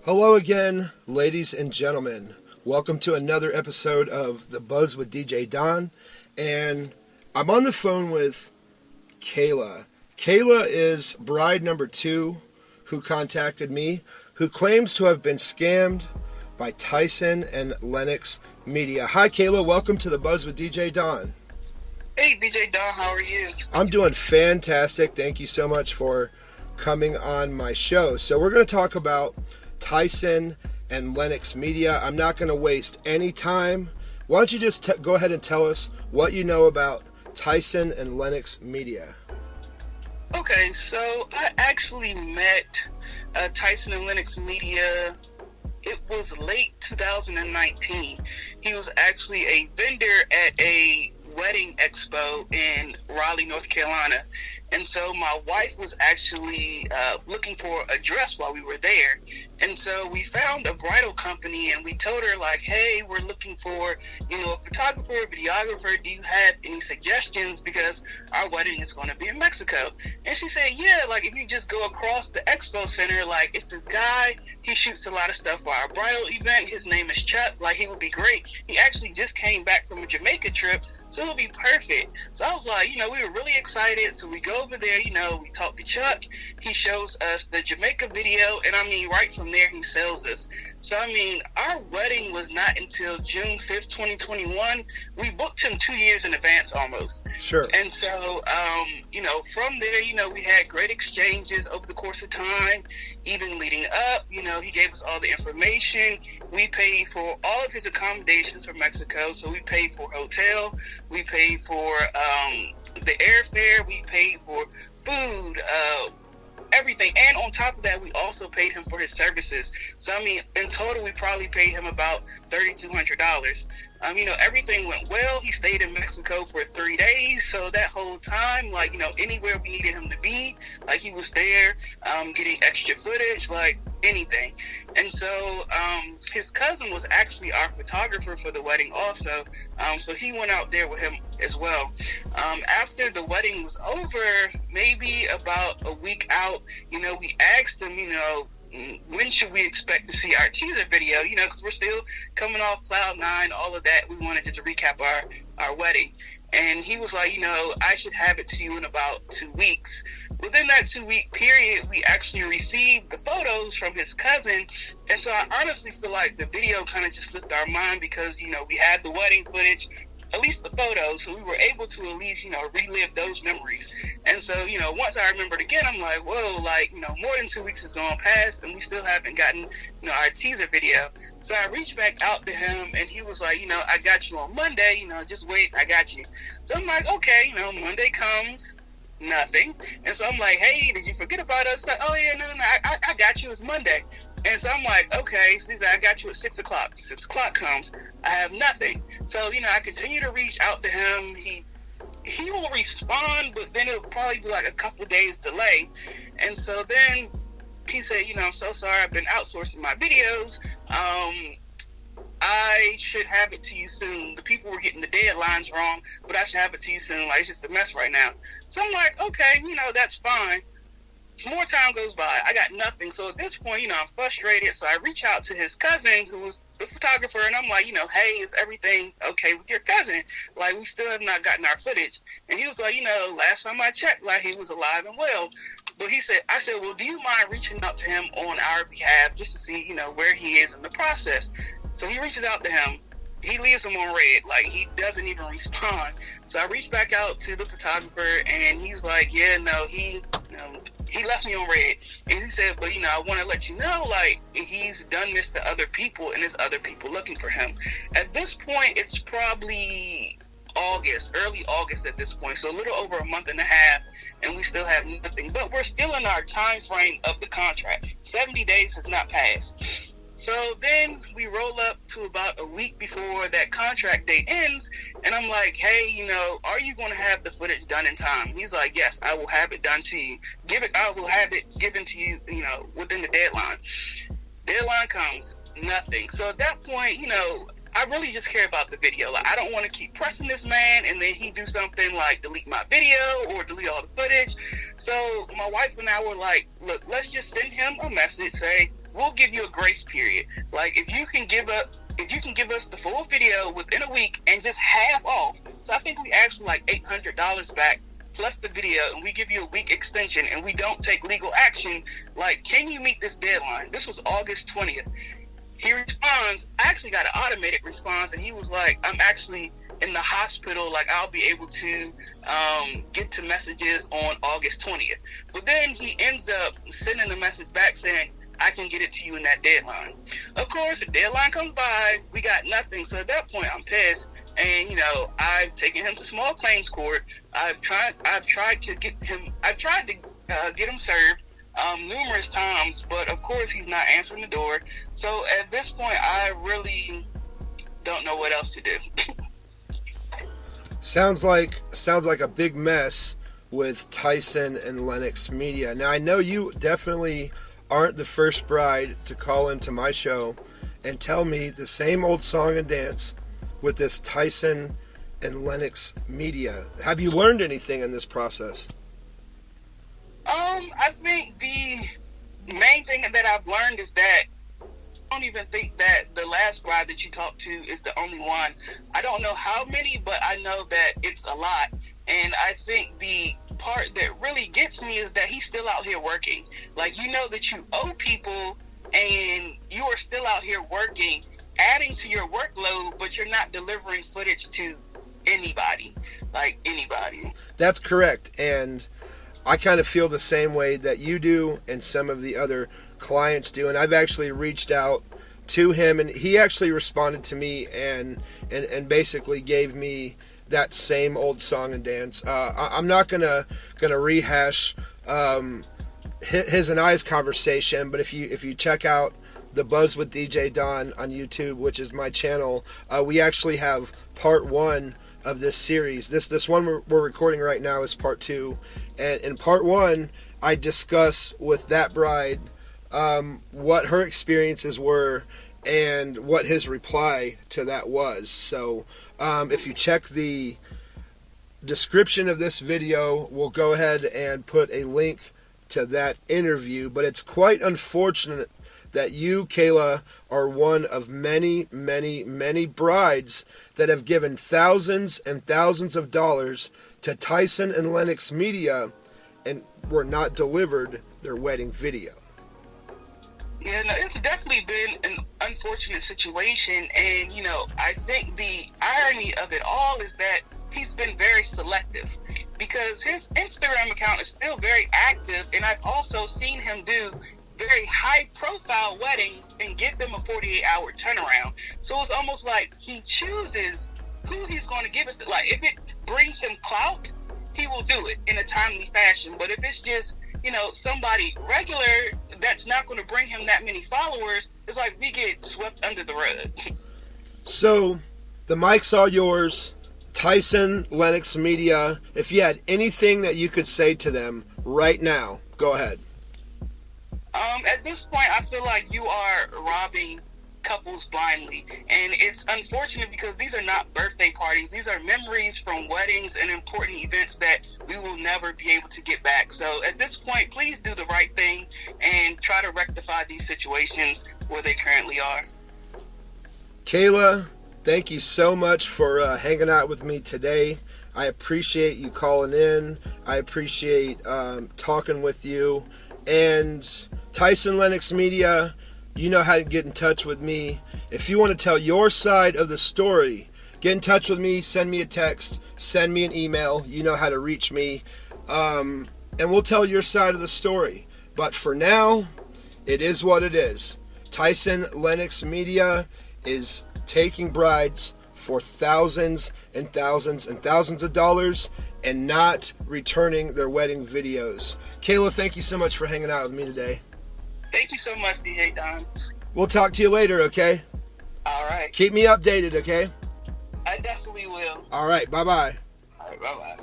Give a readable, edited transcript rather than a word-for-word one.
Hello again, ladies and gentlemen. Welcome to another episode of The Buzz with DJ Don. And I'm on the phone with Kayla. Kayla is bride number 2 who contacted me, who claims to have been scammed by Tyson and Lenoxs Media. Hi, Kayla. Welcome to The Buzz with DJ Don. Hey, DJ Don. How are you? I'm doing fantastic. Thank you so much for coming on my show. So we're going to talk about Tyson and Lenoxs Media. I'm not going to waste any time. Why don't you just go ahead and tell us what you know about Tyson and Lenoxs Media? Okay, so I actually met Tyson and Lenoxs Media. It was late 2019. He was actually a vendor at a wedding expo in Raleigh, North Carolina. And so my wife was actually looking for a dress while we were there. And so we found a bridal company and we told her, like, hey, we're looking for, a photographer, a videographer. Do you have any suggestions? Because our wedding is going to be in Mexico. And she said, yeah, like, if you just go across the expo center, like, it's this guy. He shoots a lot of stuff for our bridal event. His name is Chuck. Like, he would be great. He actually just came back from a Jamaica trip, so it'll be perfect. So I was like, we were really excited. So we go over there, we talk to Chuck. He shows us the Jamaica video, and right from there, he sells us. So, our wedding was not until June 5th, 2021. We booked him 2 years in advance almost. Sure. And so, from there, we had great exchanges over the course of time, even leading up. He gave us all the information. We paid for all of his accommodations for Mexico. So we paid for hotel. We paid for the airfare. We paid for food, everything. And on top of that, we also paid him for his services. So, in total, we probably paid him about $3,200. Everything went well. He stayed in Mexico for 3 days. So that whole time, anywhere we needed him to be, he was there, getting extra footage, anything. And so his cousin was actually our photographer for the wedding also. So he went out there with him as well. After the wedding was over, maybe about a week out, we asked him, when should we expect to see our teaser video? Because we're still coming off Cloud 9, all of that. We wanted to recap our wedding. And he was like, I should have it to you in about 2 weeks. Within that 2-week period, we actually received the photos from his cousin. And so I honestly feel like the video kind of just slipped our mind because, we had the wedding footage, at least the photos, so we were able to at least, relive those memories. And so, once I remembered again, I'm like, whoa, more than 2 weeks has gone past and we still haven't gotten, our teaser video. So I reached back out to him and he was like, I got you on Monday, just wait, I got you. So I'm like, okay, Monday comes, nothing. And so I'm like, hey, did you forget about us? Like, oh yeah, no, I got you, it's Monday. And so I'm like, okay, so he's like, I got you at 6 o'clock. 6 o'clock comes, I have nothing. So, I continue to reach out to him. He will respond, but then it'll probably be like a couple days delay. And so then he said, I'm so sorry, I've been outsourcing my videos. I should have it to you soon. The people were getting the deadlines wrong, but I should have it to you soon. It's just a mess right now. So I'm like, okay, that's fine. More time goes by. I got nothing. So at this point, I'm frustrated. So I reach out to his cousin, who was the photographer, and I'm like, hey, is everything okay with your cousin? We still have not gotten our footage. And he was like, last time I checked, he was alive and well. But I said, well, do you mind reaching out to him on our behalf just to see, where he is in the process? So he reaches out to him. He leaves him on red. He doesn't even respond. So I reached back out to the photographer, and he's like, yeah, no, he left me on red. And he said, but, I want to let you know, he's done this to other people, and there's other people looking for him. At this point, it's probably early August at this point, so a little over a month and a half, and we still have nothing. But we're still in our time frame of the contract. 70 days has not passed. So then we roll up to about a week before that contract date ends, and I'm like, hey, are you going to have the footage done in time? He's like, yes, I will have it done to you. I will have it given to you, within the deadline. Deadline comes, nothing. So at that point, I really just care about the video. I don't want to keep pressing this man and then he do something like delete my video or delete all the footage. So my wife and I were like, look, let's just send him a message, say, we'll give you a grace period. Like, if you can give us the full video within a week and just half off. So I think we asked for like $800 back plus the video, and we give you a week extension, and we don't take legal action. Like, can you meet this deadline? This was August 20th. He responds, I actually got an automated response, and he was like, I'm actually in the hospital. Like, I'll be able to get to messages on August 20th. But then he ends up sending a message back saying, I can get it to you in that deadline. Of course, the deadline comes by, we got nothing. So at that point, I'm pissed. And, I've taken him to small claims court. I've tried to get him served numerous times, but of course he's not answering the door. So at this point, I really don't know what else to do. Sounds like a big mess with Tyson and Lenoxs Media. Now, I know you definitely aren't the first bride to call into my show and tell me the same old song and dance with this Tyson and Lenoxs Media. Have you learned anything in this process? I think the main thing that I've learned is that I don't even think that the last bride that you talked to is the only one. I don't know how many, but I know that it's a lot. And I think the part that really gets me is that he's still out here working. Like, that you owe people and you are still out here working, adding to your workload, but you're not delivering footage to anybody. Like, anybody. That's correct. And I kind of feel the same way that you do and some of the other clients do. And I've actually reached out to him, and he actually responded to me and basically gave me that same old song and dance. I'm not gonna rehash his and I's conversation, but if you check out The Buzz with DJ Don on YouTube, which is my channel, we actually have part 1 of this series. This one we're recording right now is part 2, and in part 1 I discuss with that bride what her experiences were and what his reply to that was. So if you check the description of this video, we'll go ahead and put a link to that interview. But it's quite unfortunate that you, Kayla, are one of many, many, many brides that have given thousands and thousands of dollars to Tyson and Lenoxs Media and were not delivered their wedding video. Yeah, no, it's definitely been an unfortunate situation, and I think the irony of it all is that he's been very selective, because his Instagram account is still very active, and I've also seen him do very high-profile weddings and give them a 48-hour turnaround. So it's almost like he chooses who he's going to give us. Like, if it brings him clout, he will do it in a timely fashion. But if it's just somebody regular that's not going to bring him that many followers, it's like we get swept under the rug. So, the mic's all yours. Tyson, Lenoxs Media, if you had anything that you could say to them right now, go ahead. At this point, I feel like you are robbing couples blindly, and it's unfortunate because these are not birthday parties. These are memories from weddings and important events that we will never be able to get back. So at this point, please do the right thing and try to rectify these situations where they currently are. Kayla, thank you so much for hanging out with me today. I appreciate you calling in. I appreciate talking with you. And Tyson Lenoxs Media, you know how to get in touch with me. If you want to tell your side of the story, get in touch with me, send me a text, send me an email. You know how to reach me. And we'll tell your side of the story. But for now, it is what it is. Tyson Lenoxs Media is taking brides for thousands and thousands and thousands of dollars and not returning their wedding videos. Kayla, thank you so much for hanging out with me today. Thank you so much, DJ Don. We'll talk to you later, okay? All right. Keep me updated, okay? I definitely will. All right, bye-bye. All right, bye-bye.